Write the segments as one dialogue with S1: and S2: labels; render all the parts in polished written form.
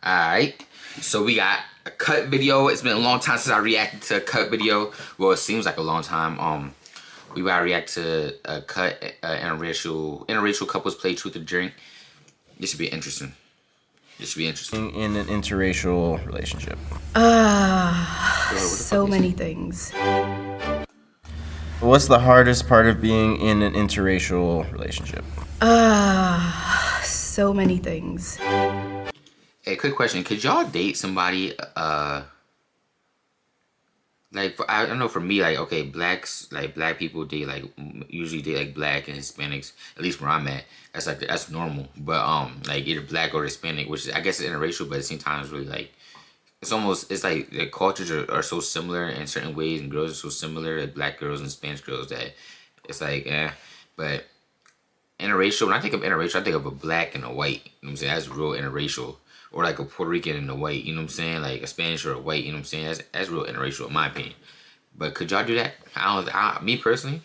S1: Alright, so we got a cut video. It's been a long time since I reacted to a cut video. Well, it seems like a long time. We gotta react to a cut interracial couples play truth or drink. This should be interesting.
S2: In an interracial relationship.
S3: So many things.
S2: What's the hardest part of being in an interracial relationship?
S3: So many things.
S1: Hey, quick question. Could y'all date somebody, like, I don't know, for me, like, okay, black people date, like, usually date, like, black and Hispanics, at least where I'm at. That's normal. But, like, either black or Hispanic, which I guess is interracial, but at the same time, it's really, like, it's like the cultures are so similar in certain ways, and girls are so similar, like black girls and Spanish girls, that it's like, But interracial, when I think of interracial, I think of a black and a white. You know what I'm saying? That's real interracial. Or like a Puerto Rican and a white, you know what I'm saying? Like a Spanish or a white, you know what I'm saying? That's real interracial in my opinion. But could y'all do that? Me personally,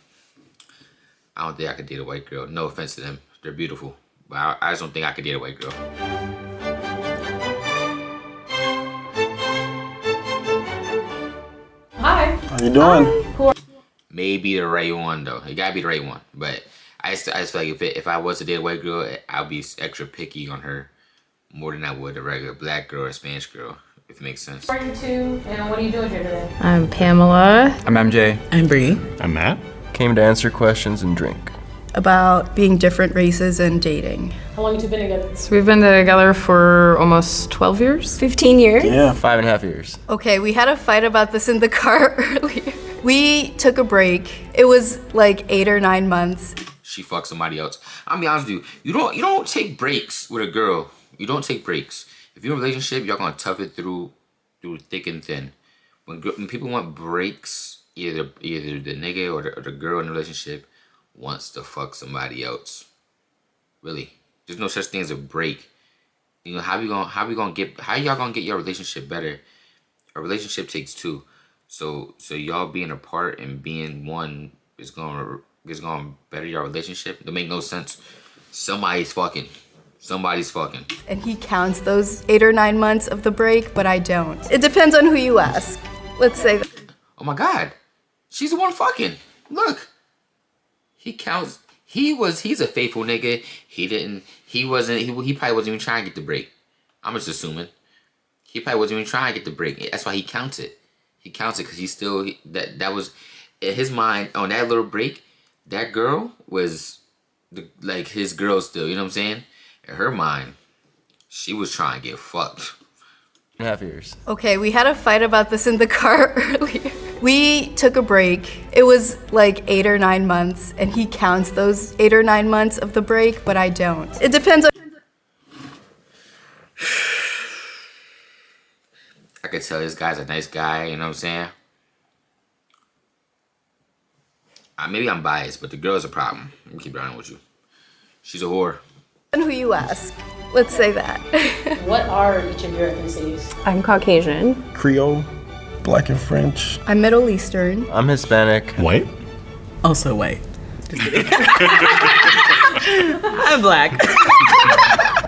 S1: I don't think I could date a white girl. No offense to them. They're beautiful. But I just don't think I could date a white girl.
S4: Hi.
S5: How you doing?
S4: Hi.
S1: Maybe the right one though. It gotta be the right one. But I just feel like if I was to date a white girl, I'd be extra picky on her more than I would a regular black girl or a Spanish girl, if it makes sense.
S4: Who are you two, and what are you doing here today?
S6: I'm Pamela.
S7: I'm MJ.
S8: I'm Bree.
S5: I'm Matt.
S2: Came to answer questions and drink.
S3: About being different races and dating.
S4: How long have you been together?
S6: So we've been together for almost 12 years.
S8: 15 years?
S5: Yeah.
S2: 5.5 years.
S3: Okay, we had a fight about this in the car earlier. We took a break. It was like 8 or 9 months.
S1: She fucked somebody else. I'll be honest with you. You don't take breaks with a girl. You don't take breaks. If you're in a relationship, y'all gonna tough it through thick and thin. When people want breaks, either the nigga or the girl in the relationship wants to fuck somebody else. Really, there's no such thing as a break. You know how y'all gonna get your relationship better? A relationship takes two. So y'all being apart and being one is gonna better your relationship. That make no sense. Somebody's fucking.
S3: And he counts those 8 or 9 months of the break, but I don't. It depends on who you ask. Let's say that.
S1: Oh my God, she's the one fucking. Look, he counts. He's a faithful nigga. He probably wasn't even trying to get the break. I'm just assuming. He probably wasn't even trying to get the break. That's why he counts it. He counts it because he's still, that was, in his mind, on that little break, that girl was like his girl still, you know what I'm saying? In her mind, she was trying to get fucked.
S2: 5.5 years.
S3: Okay, we had a fight about this in the car earlier. We took a break. It was like 8 or 9 months, and he counts those 8 or 9 months of the break, but I don't. It depends on.
S1: I could tell this guy's a nice guy, you know what I'm saying? Maybe I'm biased, but the girl's a problem. Let me keep it honest with you. She's a whore.
S3: Who you ask. Let's say that.
S4: What are each of your ethnicities?
S6: I'm Caucasian.
S5: Creole, Black and French.
S3: I'm Middle Eastern.
S2: I'm Hispanic.
S5: White.
S8: Also white. Just kidding. I'm Black.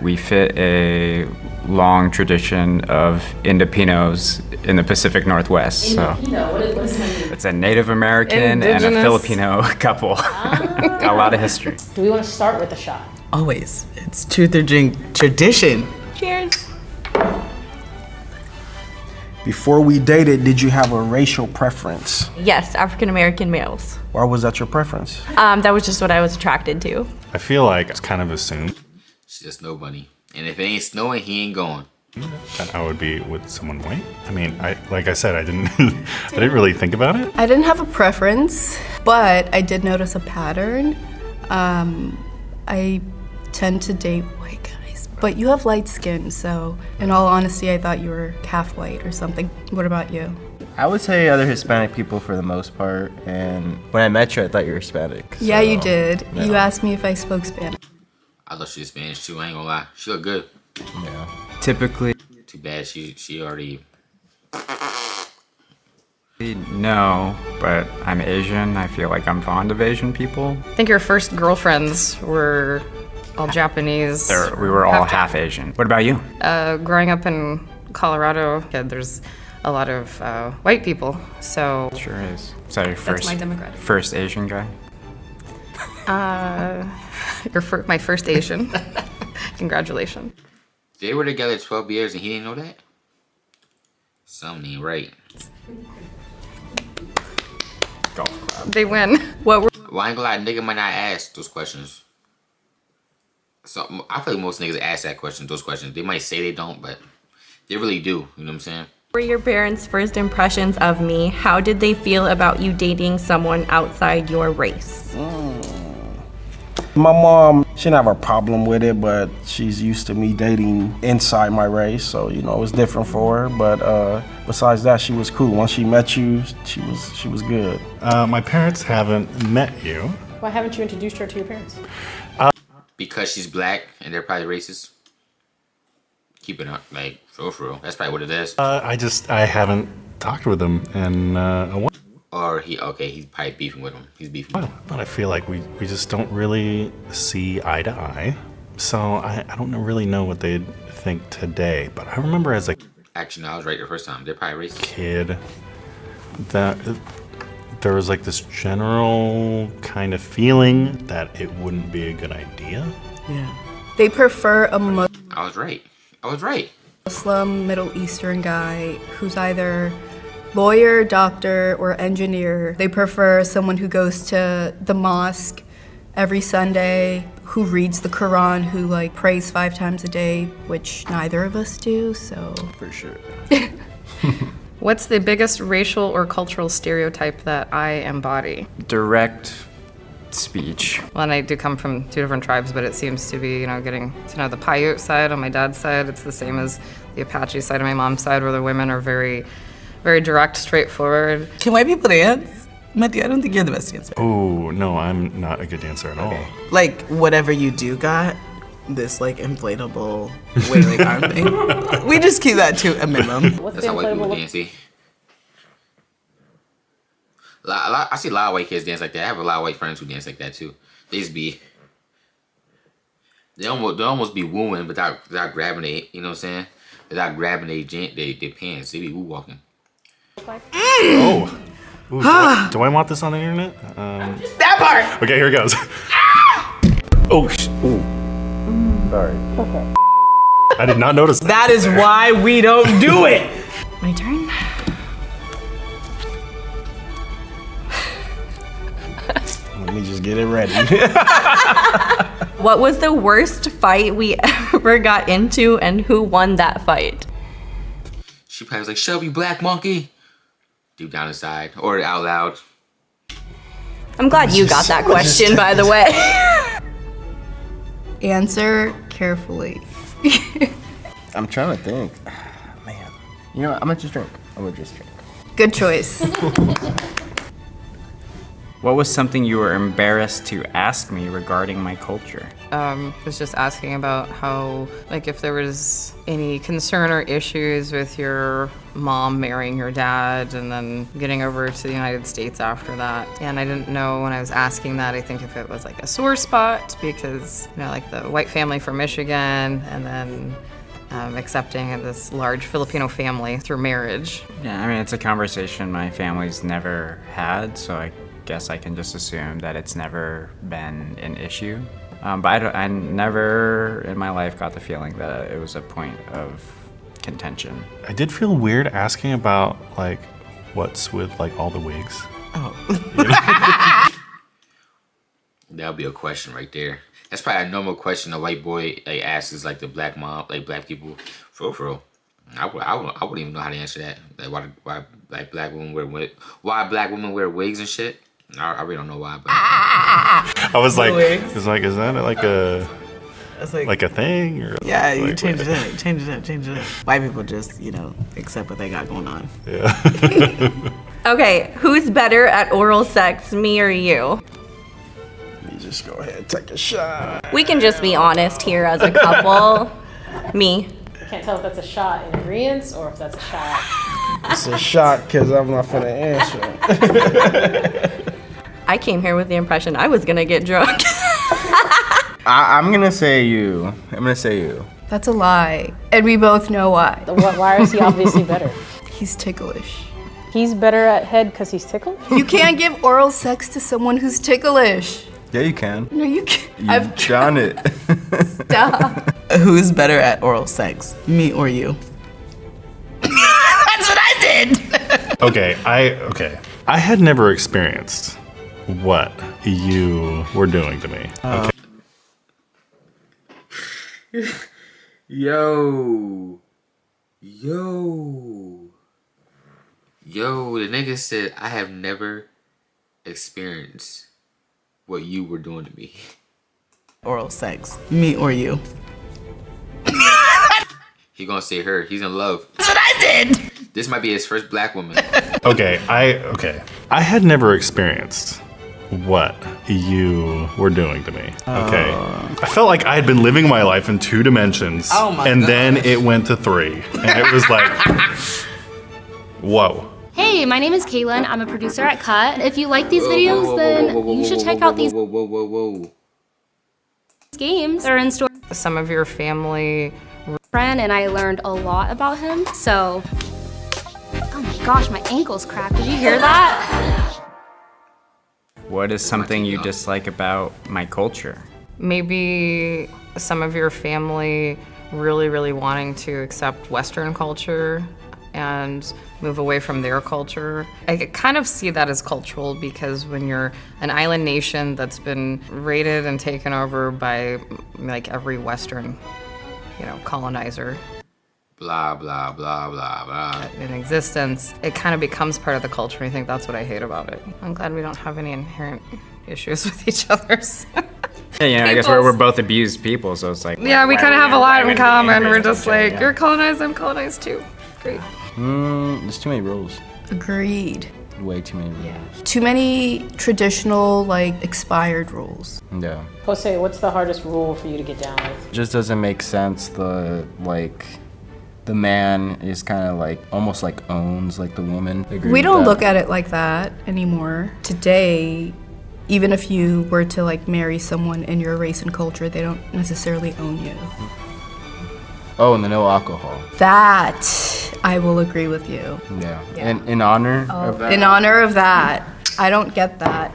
S7: We fit a long tradition of Indopinos in the Pacific Northwest. So
S4: What is that?
S7: it's a Native American and a
S6: Indigenous.
S7: Filipino couple. Got a lot of history.
S4: Do we want to start with a shot?
S8: Always. It's truth or drink tradition.
S6: Cheers.
S5: Before we dated, did you have a racial preference?
S9: Yes, African American males.
S5: Why was that your preference?
S9: That was just what I was attracted to.
S10: I feel like it's kind of assumed
S1: She's a snow bunny. And if it ain't snowing, he ain't going.
S10: that I would be with someone white. I mean, like I said, I didn't I didn't really think about it.
S3: I didn't have a preference, but I did notice a pattern. I tend to date white guys, but you have light skin, so in all honesty, I thought you were half white or something. What about you?
S2: I would say other Hispanic people for the most part, and when I met you, I thought you were Hispanic.
S3: Yeah,
S2: so,
S3: you did.
S2: yeah.
S3: You asked me if I spoke Spanish.
S1: I thought she was Spanish too, I ain't gonna lie. She look good.
S2: Yeah.
S7: Typically,
S1: Too bad she already...
S7: no, but I'm Asian. I feel like I'm fond of Asian people.
S6: I think your first girlfriends were all Japanese.
S7: We were all half Asian. What about you?
S6: Growing up in Colorado, there's a lot of white people, so
S7: Sure is. So your
S6: that's my demographic.
S7: first Asian guy?
S6: My first Asian. Congratulations.
S1: They were together 12 years and he didn't know that? Something ain't right.
S7: Golf club.
S6: They win.
S1: Well, I ain't gonna lie, nigga might not ask those questions. So I feel like most niggas ask those questions. They might say they don't, but they really do. You know what I'm saying?
S9: What were your parents' first impressions of me? How did they feel about you dating someone outside your race?
S5: My mom, she didn't have a problem with it, but she's used to me dating inside my race, so you know it was different for her. But besides that, she was cool. Once she met you, she was good.
S10: My parents haven't met you.
S4: Why haven't you introduced her to your parents?
S1: Because she's black and they're probably racist. Keep it up, like, for real. That's probably what it is.
S10: I haven't talked with them in a while.
S1: Or he's probably beefing with him. He's beefing with him.
S10: But I feel like we just don't really see eye to eye. So I don't really know what they'd think today. But I remember as a
S1: Actually, no, I was right the first time. They're probably racist.
S10: kid that there was like this general kind of feeling that it wouldn't be a good idea.
S8: Yeah.
S3: They prefer a
S1: I was right.
S3: Muslim Middle Eastern guy who's either lawyer, doctor, or engineer. They prefer someone who goes to the mosque every Sunday, who reads the Quran, who like prays 5 times a day, which neither of us do, so.
S2: For sure.
S6: What's the biggest racial or cultural stereotype that I embody?
S7: Direct speech.
S6: Well, and I do come from 2 different tribes, but it seems to be, getting to know the Paiute side on my dad's side. It's the same as the Apache side on my mom's side, where the women are very, very direct, straightforward.
S8: Can white people dance? Matthew, I don't think you're the best dancer.
S10: Oh, no, I'm not a good dancer at all.
S8: Like, whatever you do got, this like inflatable wailing arm thing, we just keep that to a minimum.
S4: What's
S1: That's
S4: the
S1: how white people
S4: inflatable?
S1: dance, see? I see a lot of white kids dance like that. I have a lot of white friends who dance like that too. They just be, they almost be wooing without grabbing they, you know what I'm saying? Without grabbing they pants. They be woo walking.
S10: Oh. Ooh, do I want this on the internet?
S8: That part.
S10: Okay, here it goes. Oh,
S2: Sorry.
S10: I did not notice that.
S8: That is why we don't do it.
S9: My turn?
S5: Let me just get it ready.
S9: What was the worst fight we ever got into, and who won that fight?
S1: She probably was like, "Shelby, black monkey," deep down inside or out loud.
S9: I'm glad you got that question, by the way.
S3: Answer carefully.
S2: I'm trying to think. Man. You know what? I'm gonna just drink.
S3: Good choice.
S7: What was something you were embarrassed to ask me regarding my culture?
S6: Was just asking about how, like, if there was any concern or issues with your mom marrying your dad and then getting over to the United States after that. And I didn't know when I was asking that, I think if it was like a sore spot because, like the white family from Michigan and then accepting this large Filipino family through marriage.
S7: Yeah, I mean, it's a conversation my family's never had, so I guess I can just assume that it's never been an issue. But I never in my life got the feeling that it was a point of contention.
S10: I did feel weird asking about, like, what's with, like, all the wigs.
S8: Oh.
S1: That'll be a question right there. That's probably a normal question a white boy like asks like the black mom, like black people. For real. I wouldn't even know how to answer that. Like why like black women wear wigs and shit. I really don't know why, but
S10: I was like,
S8: wigs.
S10: is that like a
S8: It's
S10: like a thing or
S8: yeah, you
S10: like,
S8: change it up. White people just, accept what they got going on.
S10: Yeah.
S9: Okay, who's better at oral sex, me or you?
S5: You just go ahead and take a shot.
S9: We can just be honest here as a couple. Me.
S4: I can't tell if that's a shot in agreement or if that's a shot.
S5: It's a shot because I'm not finna answer.
S9: I came here with the impression I was gonna get drunk.
S2: I'm gonna say you.
S3: That's a lie. And we both know why.
S4: Why is he obviously better?
S3: He's ticklish.
S4: He's better at head because he's tickled?
S3: You can't give oral sex to someone who's ticklish.
S2: Yeah, you can.
S3: No, you can't.
S2: You've done it.
S3: Stop.
S8: Who's better at oral sex, me or you? That's what I did.
S10: Okay, I had never experienced what you were doing to me. Okay.
S1: Yo, the nigga said I have never experienced what you were doing to me.
S8: Oral sex, me or you?
S1: He gonna say her. He's in love.
S8: That's what I did.
S1: This might be his first black woman.
S10: Okay, I had never experienced what you were doing to me. Okay. I felt like I had been living my life in 2 dimensions.
S8: Oh my
S10: and
S8: gosh.
S10: then it went to 3. And it was like, whoa.
S11: Hey, my name is Kaylin. I'm a producer at Cut. If you like these videos, then you should check out these games that are in store.
S6: Some of your family.
S11: Friend, and I learned a lot about him. So, oh my gosh, my ankle's cracked. Did you hear that?
S7: What is something you dislike about my culture?
S6: Maybe some of your family really wanting to accept Western culture and move away from their culture. I kind of see that as cultural because when you're an island nation that's been raided and taken over by like every Western, colonizer,
S1: Blah, blah, blah, blah, blah.
S6: in existence, it kind of becomes part of the culture. And I think that's what I hate about it. I'm glad we don't have any inherent issues with each other's.
S7: Yeah, I guess we're both abused people, so it's like.
S6: Yeah, we kind of have a lot in common. We're just like,
S7: yeah.
S6: you're colonized, I'm colonized too. Great.
S2: There's too many rules.
S3: Agreed.
S2: Way too many rules.
S3: Too many traditional, expired rules.
S2: Yeah.
S4: Jose, what's the hardest rule for you to get down with?
S2: It just doesn't make sense. The man is kind of almost owns the woman. Agree
S3: We
S2: with
S3: don't
S2: that?
S3: look at it like that anymore. Today, even if you were to marry someone in your race and culture, they don't necessarily own you.
S2: Oh, and the no alcohol.
S3: That I will agree with you.
S2: Yeah. In honor of that.
S3: In honor of that, I don't get that.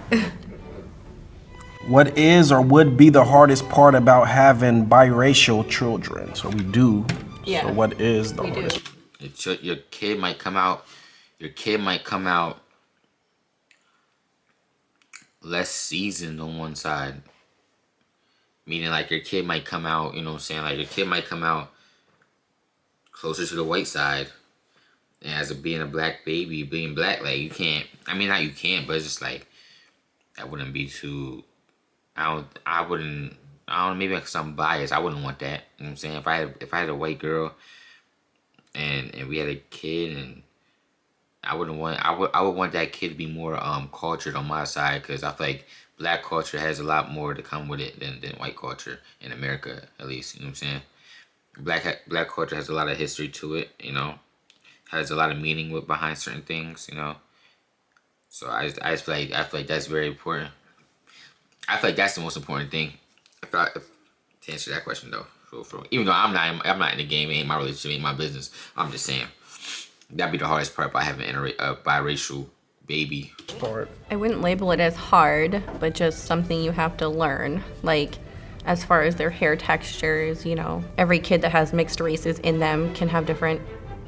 S5: What is or would be the hardest part about having biracial children? So we do.
S3: Yeah.
S5: So what is the
S3: We do.
S5: hardest?
S1: Your kid might come out. Less seasoned on one side. Meaning your kid might come out, you know what I'm saying? Your kid might come out closer to the white side. And as being a black baby, being black, you can't, not you can't, but it's just that wouldn't be too, I wouldn't, maybe because I'm biased, I wouldn't want that. You know what I'm saying? If I had a white girl and we had a kid, and I would want that kid to be more cultured on my side, because I feel like black culture has a lot more to come with it than white culture in America, at least. You know what I'm saying? Black culture has a lot of history to it. Has a lot of meaning behind certain things. So I feel like that's very important. I feel like that's the most important thing. To answer that question though, even though I'm not in the game, it ain't my relationship, ain't my business. I'm just saying that'd be the hardest part about having a biracial baby.
S9: I wouldn't label it as hard, but just something you have to learn. As far as their hair textures, every kid that has mixed races in them can have different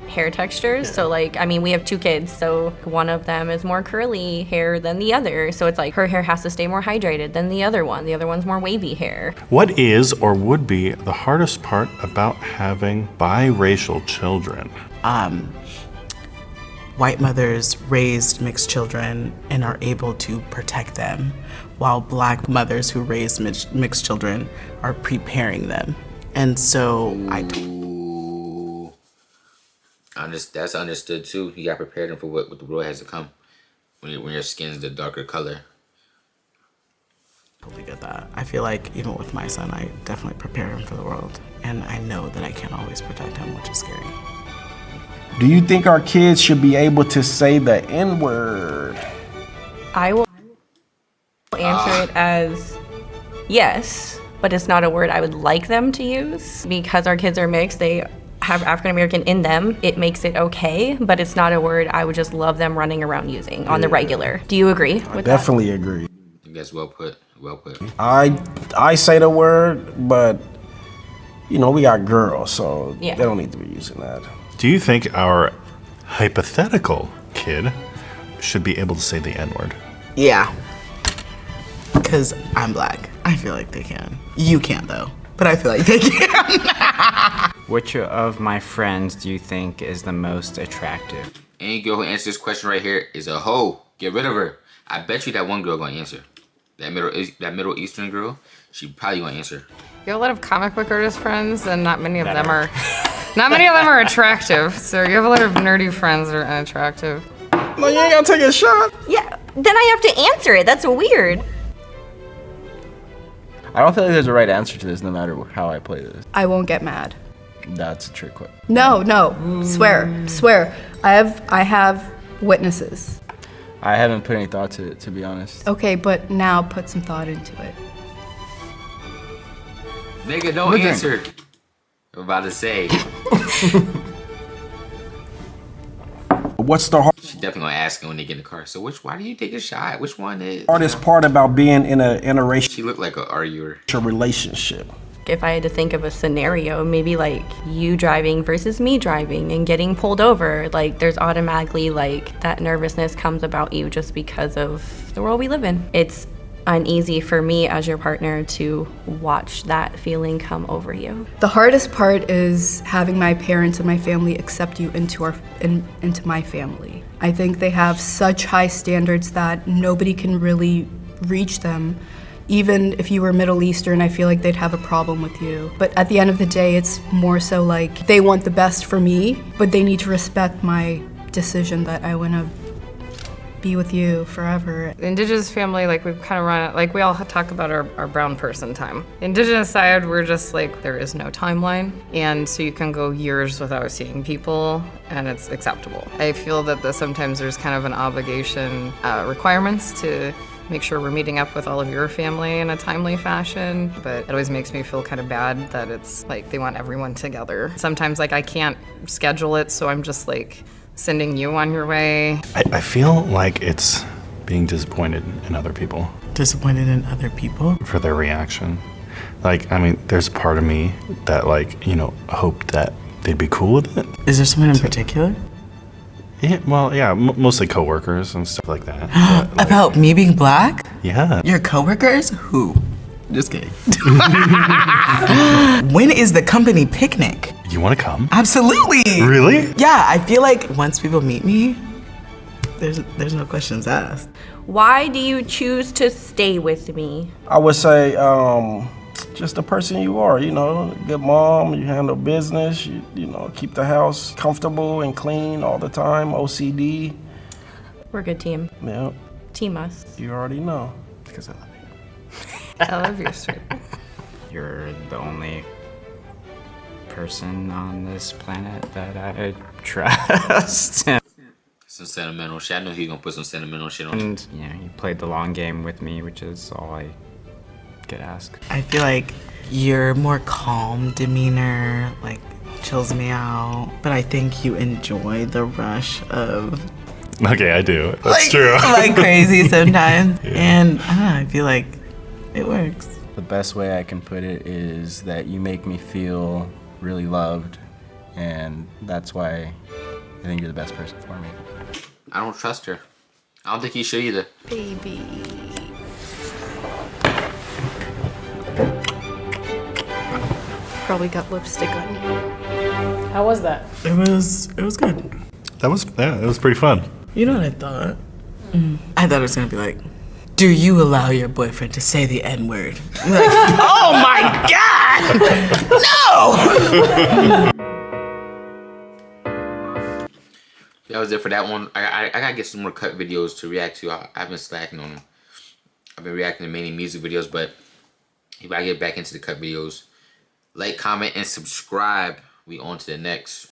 S9: hair textures. So we have 2 kids, so one of them is more curly hair than the other. So it's her hair has to stay more hydrated than the other one. The other one's more wavy hair.
S10: What is or would be the hardest part about having biracial children?
S8: White mothers raised mixed children and are able to protect them, while black mothers who raise mixed children are preparing them. And so
S1: That's understood too. You got prepared them for what the world has to come when your skin's the darker color.
S8: totally get that. I feel like even with my son, I definitely prepare him for the world. And I know that I can't always protect him, which is scary.
S5: Do you think our kids should be able to say the N-word?
S9: I will answer it as yes, but it's not a word I would like them to use. Because our kids are mixed, they have African American in them, it makes it okay, but it's not a word I would just love them running around using on the regular. Do you agree with that?
S5: Definitely agree.
S1: I think that's well put. Well put.
S5: I say the word, but you know, we got girls, so
S9: Yeah.
S5: they don't need to be using that.
S10: Do you think our hypothetical kid should be able to say the N-word?
S8: Yeah. Because I'm black. I feel like they can. You can't, though. But I feel like they can.
S7: Which of my friends do you think is the most attractive?
S1: Any girl who answers this question right here is a hoe. Get rid of her. I bet you that one girl gonna answer. That Middle Eastern girl, she probably gonna answer.
S6: You have a lot of comic book artist friends, and not many of them are attractive. So you have a lot of nerdy friends that are unattractive.
S5: No, you ain't gotta take a shot.
S9: Yeah, then I have to answer it. That's weird.
S2: I don't feel like there's a right answer to this no matter how I play this.
S3: I won't get mad.
S2: That's a trick question.
S3: No. Swear. I have witnesses.
S2: I haven't put any thought to it, to be honest.
S3: Okay, but now put some thought into it.
S1: Nigga, don't answer. I'm about to say.
S5: What's the
S1: She definitely gonna ask him when they get in the car. So why do you take a shot? Which one is?
S5: hardest part about being in a interracial
S1: She looked like an arguer.
S5: relationship?
S9: If I had to think of a scenario, maybe like you driving versus me driving and getting pulled over, like there's automatically like that nervousness comes about you just because of the world we live in. It's uneasy for me as your partner to watch that feeling come over you.
S3: The hardest part is having my parents and my family accept you into my family. I think they have such high standards that nobody can really reach them. Even if you were Middle Eastern, I feel like they'd have a problem with you. But at the end of the day, it's more so like they want the best for me, but they need to respect my decision that I want to be with you forever.
S6: The Indigenous family, like we've kind of run it, like we all talk about our brown person time. Indigenous side, we're just like, there is no timeline. And so you can go years without seeing people and it's acceptable. I feel that sometimes there's kind of an obligation, requirements to make sure we're meeting up with all of your family in a timely fashion, but it always makes me feel kind of bad that it's like they want everyone together. Sometimes like I can't schedule it, so I'm just like sending you on your way.
S10: I feel like it's being disappointed in other people.
S8: Disappointed in other people?
S10: For their reaction. Like, I mean, there's part of me that like, you know, hoped that they'd be cool with it.
S8: Is there someone in particular?
S10: Yeah, well, yeah, mostly coworkers and stuff like that. But, like,
S8: About me being black?
S10: yeah.
S8: Your coworkers? Who? Just kidding. When is the company picnic?
S10: You want to come?
S8: Absolutely.
S10: Really?
S8: Yeah, I feel like once people meet me, there's no questions asked.
S9: Why do you choose to stay with me?
S5: I would say just the person you are, you know, good mom, you handle business, you know, keep the house comfortable and clean all the time, OCD.
S9: We're a good team.
S5: Yeah,
S9: Team us.
S5: you already know.
S8: Because I love you.
S6: I love you, sweet.
S7: You're the only person on this planet that I trust.
S1: Some sentimental shit. I know he gonna put some sentimental shit on.
S7: And, you know, you played the long game with me, which is all I could ask.
S8: I feel like you're more calm demeanor, like chills me out. But I think you enjoy the rush of
S10: Okay, I do. That's true.
S8: like crazy sometimes. Yeah. And I don't know, I feel like it works.
S2: The best way I can put it is that you make me feel really loved, and that's why I think you're the best person for me.
S1: I don't trust her. I don't think he should either.
S3: Baby. Probably got lipstick on you.
S4: How was that?
S8: It was good.
S10: That was, yeah, it was pretty fun.
S8: You know what I thought? I thought it was gonna be like, do you allow your boyfriend to say the N-word? I'm like, oh my God! No!
S1: That was it for that one. I gotta get some more cut videos to react to. I've been slacking on them. I've been reacting to mainly music videos, but if I get back into the cut videos, like, comment, and subscribe. We on to the next.